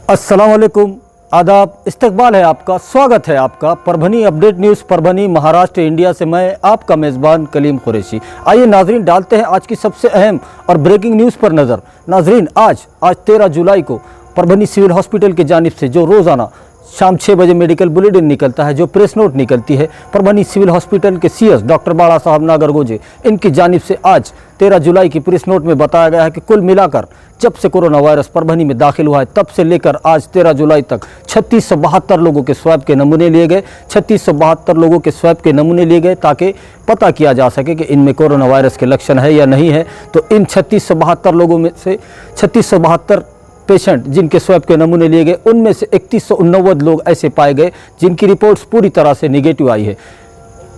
अस्सलाम वालेकुम, आदाब, इस्तकबाल है आपका, स्वागत है आपका Parbhani update news Parbhani Maharashtra India से। मैं आपका मेज़बान कलीम कुरैशी। आइए नाजरीन, डालते हैं आज की सबसे अहम और ब्रेकिंग न्यूज़ पर नज़र। नाजरीन, आज 13 जुलाई को परभनी सिविल हॉस्पिटल की जानिब से जो रोज़ाना शाम 6 बजे मेडिकल बुलेटिन निकलता है, जो प्रेस नोट निकलती है परभनी सिविल हॉस्पिटल के सीएस डॉक्टर बाला साहब नागरगोजे, इनकी जानिब से आज 13 जुलाई की प्रेस नोट में बताया गया है कि कुल मिलाकर जब से कोरोना वायरस परभनी में दाखिल हुआ है तब से लेकर आज 13 जुलाई तक 3672 लोगों के स्वैब के नमूने लिए गए। 3672 लोगों के स्वैब के नमूने लिए गए ताकि पता किया जा सके कि इनमें कोरोना वायरस के लक्षण है या नहीं है। तो इन 3672 लोगों में से 3672 पेशेंट जिनके स्वैब के नमूने लिए गए, उनमें से 3189 लोग ऐसे पाए गए जिनकी रिपोर्ट्स पूरी तरह से निगेटिव आई है।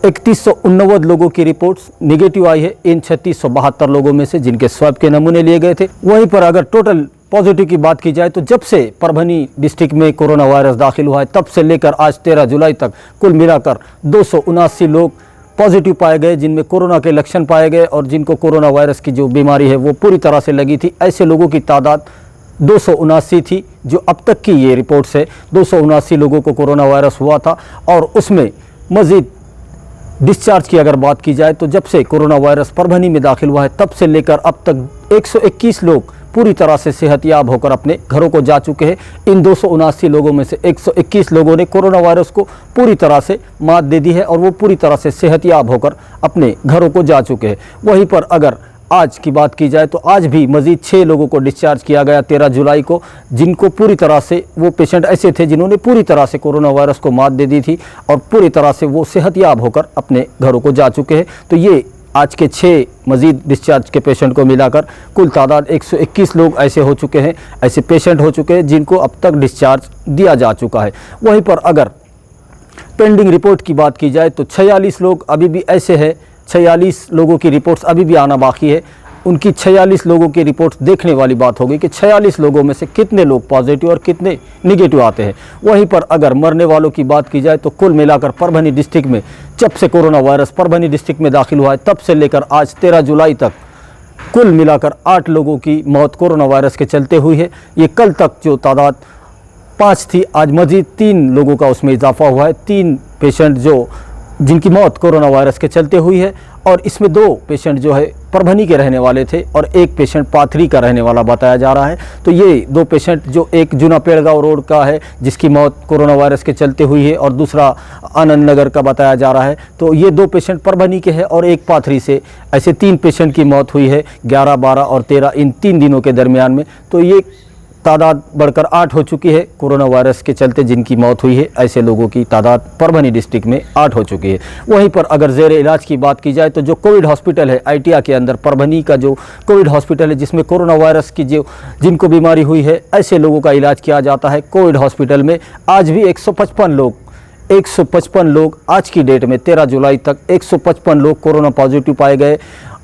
3189 लोगों की रिपोर्ट्स निगेटिव आई है इन 3672 लोगों में से जिनके स्वैब के नमूने लिए गए थे। वहीं पर अगर टोटल पॉजिटिव की बात की जाए तो जब से परभनी डिस्ट्रिक्ट में कोरोना वायरस दाखिल हुआ है तब से लेकर आज 13 जुलाई तक कुल मिलाकर 279 लोग पॉजिटिव पाए गए जिनमें कोरोना के लक्षण पाए गए और जिनको कोरोना वायरस की जो बीमारी है वो पूरी तरह से लगी थी। ऐसे लोगों की तादाद 279 थी जो अब तक की ये रिपोर्ट्स है। 279 लोगों को कोरोना वायरस हुआ था और उसमें मज़ीद डिस्चार्ज की अगर बात की जाए तो जब से कोरोना वायरस परभनी में दाखिल हुआ है तब से लेकर अब तक 121 लोग पूरी तरह से सेहतयाब होकर अपने घरों को जा चुके हैं। इन 279 लोगों में से 121 लोगों ने कोरोना वायरस को पूरी तरह से मात दे दी है और वो पूरी तरह से सेहतयाब होकर अपने घरों को जा चुके हैं। वहीं पर अगर आज की बात की जाए तो आज भी मज़ीद 6 लोगों को डिस्चार्ज किया गया 13 जुलाई को, जिनको पूरी तरह से वो पेशेंट ऐसे थे जिन्होंने पूरी तरह से कोरोना वायरस को मात दे दी थी और पूरी तरह से वो सेहतयाब होकर अपने घरों को जा चुके हैं। तो ये आज के 6 मज़ीद डिस्चार्ज के पेशेंट को मिलाकर कुल तादाद 121 लोग ऐसे हो चुके हैं, ऐसे पेशेंट हो चुके हैं जिनको अब तक डिस्चार्ज दिया जा चुका है। वहीं पर अगर पेंडिंग रिपोर्ट की बात की जाए तो 46 लोग अभी भी ऐसे हैं, 46 लोगों की रिपोर्ट्स अभी भी आना बाकी है। उनकी 46 लोगों की रिपोर्ट्स देखने वाली बात होगी कि 46 लोगों में से कितने लोग पॉजिटिव और कितने निगेटिव आते हैं। वहीं पर अगर मरने वालों की बात की जाए तो कुल मिलाकर परभनी डिस्ट्रिक्ट में जब से कोरोना वायरस परभनी डिस्ट्रिक्ट में दाखिल हुआ है तब से लेकर आज 13 जुलाई तक कुल मिलाकर 8 लोगों की मौत कोरोना वायरस के चलते हुई है। ये कल तक जो तादाद 5 थी, आज मज़ीद 3 लोगों का उसमें इजाफा हुआ है। 3 पेशेंट जिनकी मौत कोरोना वायरस के चलते हुई है और इसमें 2 पेशेंट जो है परभनी के रहने वाले थे और 1 पेशेंट पाथरी का रहने वाला बताया जा रहा है। तो ये 2 पेशेंट, जो एक जूना पेड़गांव रोड का है जिसकी मौत कोरोना वायरस के चलते हुई है और दूसरा आनंद नगर का बताया जा रहा है, तो ये 2 पेशेंट परभनी के हैं और 1 पाथरी से। ऐसे 3 पेशेंट की मौत हुई है 11, 12 और 13 इन 3 दिनों के दरमियान में। तो ये तादाद बढ़कर 8 हो चुकी है कोरोना वायरस के चलते जिनकी मौत हुई है। ऐसे लोगों की तादाद परभनी डिस्ट्रिक्ट में 8 हो चुकी है। वहीं पर अगर ज़ेर इलाज की बात की जाए तो जो कोविड हॉस्पिटल है आईटीआई के अंदर, परभनी का जो कोविड हॉस्पिटल है जिसमें कोरोना वायरस की जिनको बीमारी हुई है ऐसे लोगों का इलाज किया जाता है कोविड हॉस्पिटल में। आज भी 155 लोग आज की डेट में 13 जुलाई तक 155 लोग कोरोना पॉजिटिव पाए गए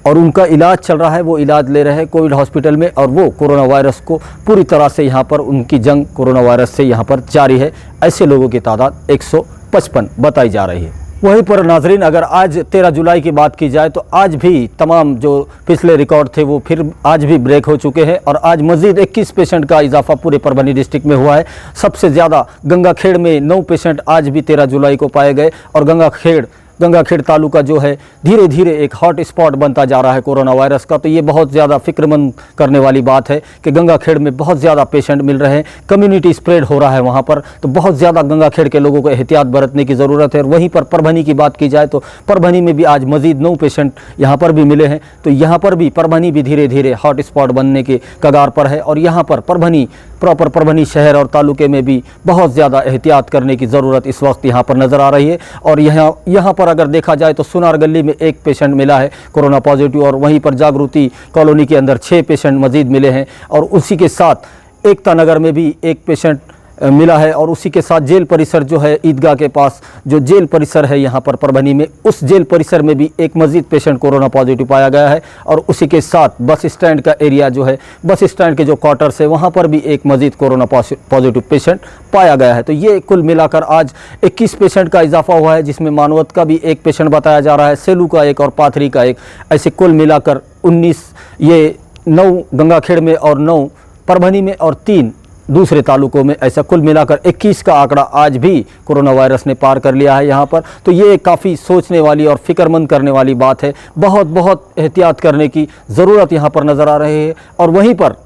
और उनका इलाज चल रहा है। वो इलाज ले रहे हैं कोविड हॉस्पिटल में और वो कोरोना वायरस को पूरी तरह से यहाँ पर उनकी जंग कोरोना वायरस से यहाँ पर जारी है। ऐसे लोगों की तादाद 155 बताई जा रही है। वहीं पर नाजरीन, अगर आज 13 जुलाई की बात की जाए तो आज भी तमाम जो पिछले रिकॉर्ड थे वो फिर आज भी ब्रेक हो चुके हैं और आज मज़ीद 21 पेशेंट का इजाफा पूरे परभनी डिस्ट्रिक्ट में हुआ है। सबसे ज़्यादा गंगाखेड़ में 9 पेशेंट आज भी 13 जुलाई को पाए गए और गंगाखेड़ तालुका जो है धीरे धीरे एक हॉट स्पॉट बनता जा रहा है कोरोना वायरस का। तो ये बहुत ज़्यादा फिक्रमंद करने वाली बात है कि गंगाखेड़ में बहुत ज़्यादा पेशेंट मिल रहे हैं, कम्युनिटी स्प्रेड हो रहा है वहाँ पर। तो बहुत ज़्यादा गंगाखेड़ के लोगों को एहतियात बरतने की ज़रूरत है। और वहीं पर परभनी की बात की जाए तो परभनी में भी आज मज़ीद 9 पेशेंट यहाँ पर भी मिले हैं। तो यहाँ पर भी परभनी भी धीरे धीरे हॉट स्पॉट बनने के कगार पर है और यहाँ पर परभनी शहर और तालुके में भी बहुत ज़्यादा एहतियात करने की ज़रूरत इस वक्त यहाँ पर नज़र आ रही है। और यहाँ पर अगर देखा जाए तो सुनार गली में 1 पेशेंट मिला है कोरोना पॉजिटिव और वहीं पर जागृति कॉलोनी के अंदर 6 पेशेंट मज़ीद मिले हैं और उसी के साथ एकता नगर में भी 1 पेशेंट मिला है और उसी के साथ जेल परिसर जो है ईदगाह के पास जो जेल परिसर है यहाँ पर परभनी में, उस जेल परिसर में भी एक मज़ीद पेशेंट कोरोना पॉजिटिव पाया गया है। और उसी के साथ बस स्टैंड का एरिया जो है, बस स्टैंड के जो क्वार्टर्स है वहाँ पर भी एक मज़ीद कोरोना पॉजिटिव पेशेंट पाया गया है। तो ये कुल मिलाकर आज 21 पेशेंट का इजाफा हुआ है, जिसमें मानवत का भी 1 पेशेंट बताया जा रहा है, सेलू का 1 और पाथरी का 1। ऐसे कुल मिलाकर 19, ये 9 गंगाखेड़ में और 9 परभनी में और 3 दूसरे तालुकों में ऐसा कुल मिलाकर 21 का आंकड़ा आज भी कोरोना वायरस ने पार कर लिया है यहाँ पर। तो ये काफ़ी सोचने वाली और फिक्रमंद करने वाली बात है। बहुत बहुत एहतियात करने की ज़रूरत यहाँ पर नज़र आ रही है। और वहीं पर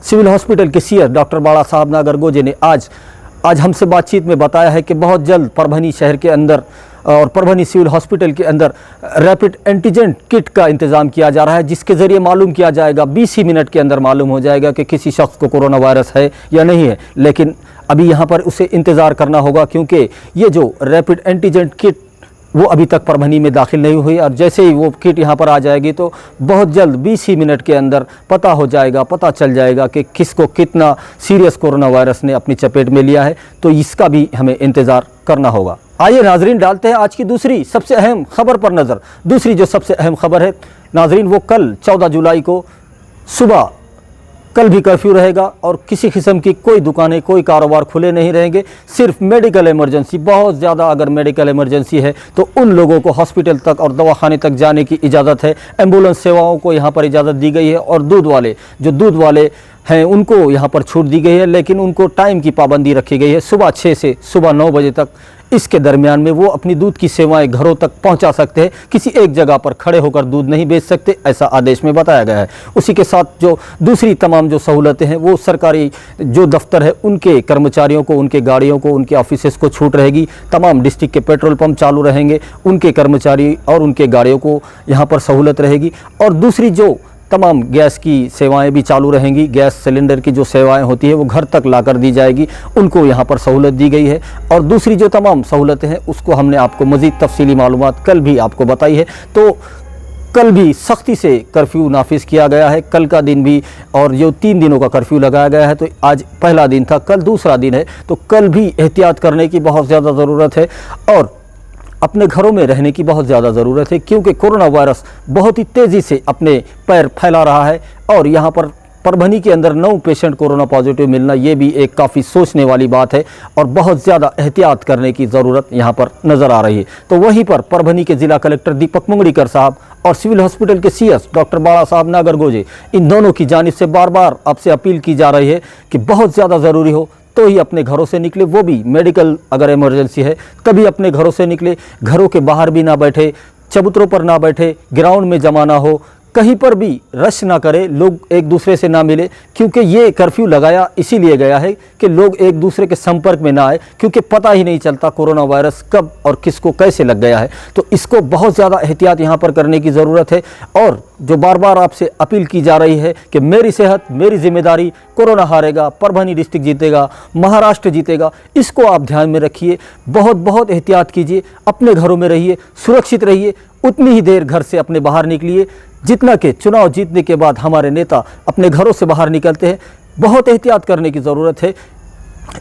सिविल हॉस्पिटल के सीएस डॉक्टर बाला साहब नागरगोजे ने आज हमसे बातचीत में बताया है कि बहुत जल्द परभनी शहर के अंदर और परभनी सिविल हॉस्पिटल के अंदर रैपिड एंटीजन किट का इंतज़ाम किया जा रहा है, जिसके ज़रिए मालूम किया जाएगा, 20 ही मिनट के अंदर मालूम हो जाएगा कि किसी शख्स को कोरोना वायरस है या नहीं है। लेकिन अभी यहाँ पर उसे इंतज़ार करना होगा, क्योंकि ये जो रैपिड एंटीजन किट वो अभी तक परभनी में दाखिल नहीं हुई, और जैसे ही वो किट यहाँ पर आ जाएगी तो बहुत जल्द 20 ही मिनट के अंदर पता चल जाएगा कि किसको कितना सीरियस कोरोना वायरस ने अपनी चपेट में लिया है। तो इसका भी हमें इंतज़ार करना होगा। आइए नाजरीन, डालते हैं आज की दूसरी सबसे अहम खबर पर नज़र। दूसरी जो सबसे अहम खबर है नाजरीन, वो कल 14 जुलाई को सुबह कल भी कर्फ्यू रहेगा और किसी किस्म की कोई दुकानें, कोई कारोबार खुले नहीं रहेंगे। सिर्फ मेडिकल इमरजेंसी, बहुत ज़्यादा अगर मेडिकल इमरजेंसी है तो उन लोगों को हॉस्पिटल तक और दवाखाने तक जाने की इजाज़त है। एम्बुलेंस सेवाओं को यहाँ पर इजाज़त दी गई है, और दूध वाले हैं उनको यहाँ पर छूट दी गई है, लेकिन उनको टाइम की पाबंदी रखी गई है, सुबह 6 से सुबह 9 बजे तक। इसके दरमियान में वो अपनी दूध की सेवाएं घरों तक पहुंचा सकते हैं, किसी एक जगह पर खड़े होकर दूध नहीं बेच सकते, ऐसा आदेश में बताया गया है। उसी के साथ जो दूसरी तमाम जो सहूलतें हैं, वो सरकारी जो दफ्तर है उनके कर्मचारियों को, उनके गाड़ियों को, उनके ऑफिसेस को छूट रहेगी। तमाम डिस्ट्रिक्ट के पेट्रोल पंप चालू रहेंगे, उनके कर्मचारी और उनके गाड़ियों को यहाँ पर सहूलत रहेगी। और दूसरी जो तमाम गैस की सेवाएं भी चालू रहेंगी, गैस सिलेंडर की जो सेवाएं होती है वो घर तक लाकर दी जाएगी, उनको यहाँ पर सहूलत दी गई है। और दूसरी जो तमाम सहूलतें हैं उसको हमने आपको मज़ीद तफसीली मालूमात कल भी आपको बताई है। तो कल भी सख्ती से कर्फ्यू नाफिज किया गया है, कल का दिन भी, और जो 3 दिनों का कर्फ्यू लगाया गया है। तो आज पहला दिन था, कल दूसरा दिन है, तो कल भी एहतियात करने की बहुत ज़्यादा ज़रूरत है और अपने घरों में रहने की बहुत ज़्यादा ज़रूरत है, क्योंकि कोरोना वायरस बहुत ही तेज़ी से अपने पैर फैला रहा है। और यहाँ पर परभनी के अंदर 9 पेशेंट कोरोना पॉजिटिव मिलना, ये भी एक काफ़ी सोचने वाली बात है और बहुत ज़्यादा एहतियात करने की ज़रूरत यहाँ पर नज़र आ रही है। तो वहीं पर परभनी के ज़िला कलेक्टर दीपक मुंगड़ीकर साहब और सिविल हॉस्पिटल के सीएस डॉक्टर बाला साहब नागरगोजे, इन दोनों की जानिब से बार बार आपसे अपील की जा रही है कि बहुत ज़्यादा ज़रूरी हो तो ही अपने घरों से निकले, वो भी मेडिकल अगर इमरजेंसी है तभी अपने घरों से निकले। घरों के बाहर भी ना बैठे, चबूतरों पर ना बैठे, ग्राउंड में जमा ना हो, कहीं पर भी रश ना करे, लोग एक दूसरे से ना मिले, क्योंकि ये कर्फ्यू लगाया इसीलिए गया है कि लोग एक दूसरे के संपर्क में ना आए, क्योंकि पता ही नहीं चलता कोरोना वायरस कब और किसको कैसे लग गया है। तो इसको बहुत ज़्यादा एहतियात यहाँ पर करने की ज़रूरत है। और जो बार बार आपसे अपील की जा रही है कि मेरी सेहत मेरी जिम्मेदारी, कोरोना हारेगा, परभनी डिस्ट्रिक्ट जीतेगा, महाराष्ट्र जीतेगा, इसको आप ध्यान में रखिए। बहुत बहुत एहतियात कीजिए, अपने घरों में रहिए, सुरक्षित रहिए, उतनी ही देर घर से अपने बाहर निकलिए जितना कि चुनाव जीतने के बाद हमारे नेता अपने घरों से बाहर निकलते हैं। बहुत एहतियात करने की ज़रूरत है,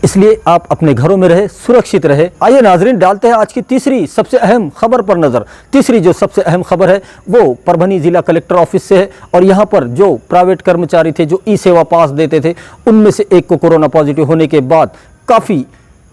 इसलिए आप अपने घरों में रहे, सुरक्षित रहे। आइए नाजरीन, डालते हैं आज की तीसरी सबसे अहम खबर पर नज़र। तीसरी जो सबसे अहम खबर है वो परभनी ज़िला कलेक्टर ऑफिस से है, और यहाँ पर जो प्राइवेट कर्मचारी थे जो ई सेवा पास देते थे, उनमें से एक को कोरोना पॉजिटिव होने के बाद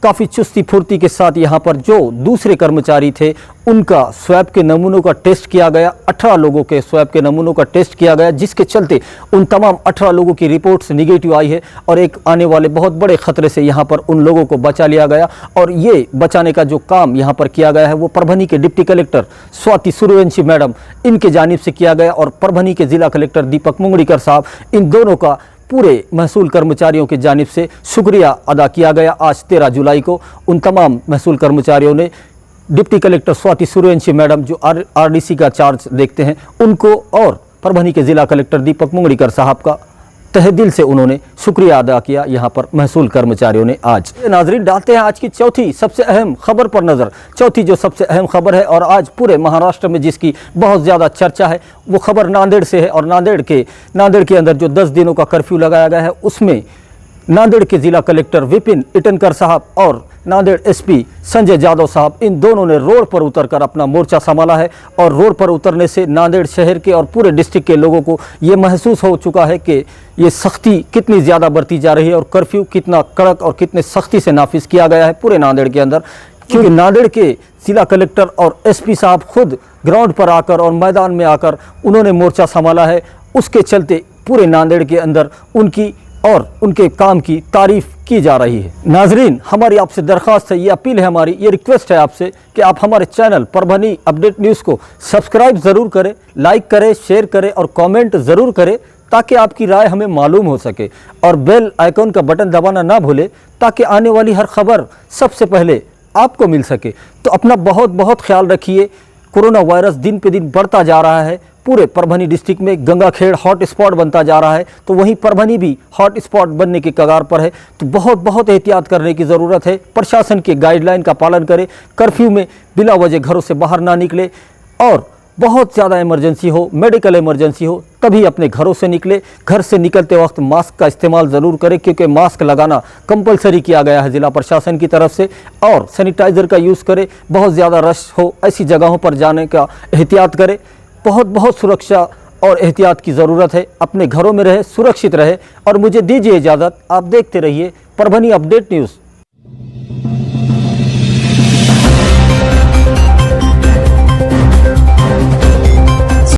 काफ़ी चुस्ती फुर्ती के साथ यहाँ पर जो दूसरे कर्मचारी थे उनका स्वैब के नमूनों का टेस्ट किया गया। 18 लोगों के स्वैब के नमूनों का टेस्ट किया गया, जिसके चलते उन तमाम 18 लोगों की रिपोर्ट्स निगेटिव आई है और एक आने वाले बहुत बड़े ख़तरे से यहाँ पर उन लोगों को बचा लिया गया। और ये बचाने का जो काम यहाँ पर किया गया है वो परभनी के deputy collector Swati Suryavanshi madam, इनके जानिब से किया गया, और परभनी के ज़िला कलेक्टर दीपक मुंगड़ीकर साहब, इन दोनों का पूरे महसूल कर्मचारियों की जानिब से शुक्रिया अदा किया गया। आज 13 जुलाई को उन तमाम महसूल कर्मचारियों ने deputy collector Swati Suryavanshi madam जो आरडीसी का चार्ज देखते हैं उनको, और परभनी के ज़िला कलेक्टर दीपक मुंगड़ीकर साहब का तहे दिल से उन्होंने शुक्रिया अदा किया यहाँ पर महसूल कर्मचारियों ने। आज नाजरीन, डालते हैं आज की चौथी सबसे अहम खबर पर नज़र। चौथी जो सबसे अहम खबर है और आज पूरे महाराष्ट्र में जिसकी बहुत ज़्यादा चर्चा है वो खबर नांदेड़ से है। और नांदेड़ के अंदर जो 10 दिनों का कर्फ्यू लगाया गया है उसमें नांदेड़ के ज़िला कलेक्टर विपिन इटनकर साहब और नांदेड़ एसपी संजय जादव साहब, इन दोनों ने रोड पर उतरकर अपना मोर्चा संभाला है। और रोड पर उतरने से नांदेड़ शहर के और पूरे डिस्ट्रिक्ट के लोगों को ये महसूस हो चुका है कि ये सख्ती कितनी ज़्यादा बरती जा रही है और कर्फ्यू कितना कड़क और कितने सख्ती से नाफिज किया गया है पूरे नांदेड़ के अंदर। क्योंकि नांदेड़ के ज़िला कलेक्टर और एसपी साहब खुद ग्राउंड पर आकर और मैदान में आकर उन्होंने मोर्चा संभाला है। उसके चलते पूरे नांदेड़ के अंदर उनकी और उनके काम की तारीफ की जा रही है। नाजरीन, हमारी आपसे दरख्वास्त है, ये अपील है हमारी, ये रिक्वेस्ट है आपसे कि आप हमारे चैनल परभनी अपडेट न्यूज़ को सब्सक्राइब ज़रूर करें, लाइक करें, शेयर करें और कमेंट ज़रूर करें ताकि आपकी राय हमें मालूम हो सके, और बेल आइकॉन का बटन दबाना ना भूलें ताकि आने वाली हर खबर सबसे पहले आपको मिल सके। तो अपना बहुत बहुत ख्याल रखिए। कोरोना वायरस दिन पे दिन बढ़ता जा रहा है। पूरे परभनी डिस्ट्रिक्ट में गंगाखेड़ हॉट स्पॉट बनता जा रहा है, तो वहीं परभनी भी हॉट स्पॉट बनने के कगार पर है। तो बहुत बहुत एहतियात करने की ज़रूरत है। प्रशासन के गाइडलाइन का पालन करें, कर्फ्यू में बिला वजह घरों से बाहर ना निकले, और बहुत ज़्यादा इमरजेंसी हो, मेडिकल इमरजेंसी हो, तभी अपने घरों से निकले। घर से निकलते वक्त मास्क का इस्तेमाल ज़रूर करें, क्योंकि मास्क लगाना कंपलसरी किया गया है ज़िला प्रशासन की तरफ से, और सैनिटाइज़र का यूज़ करें। बहुत ज़्यादा रश हो ऐसी जगहों पर जाने का एहतियात करें। बहुत बहुत सुरक्षा और एहतियात की ज़रूरत है। अपने घरों में रहे, सुरक्षित रहे, और मुझे दीजिए इजाज़त। आप देखते रहिए परभनी अपडेट न्यूज़।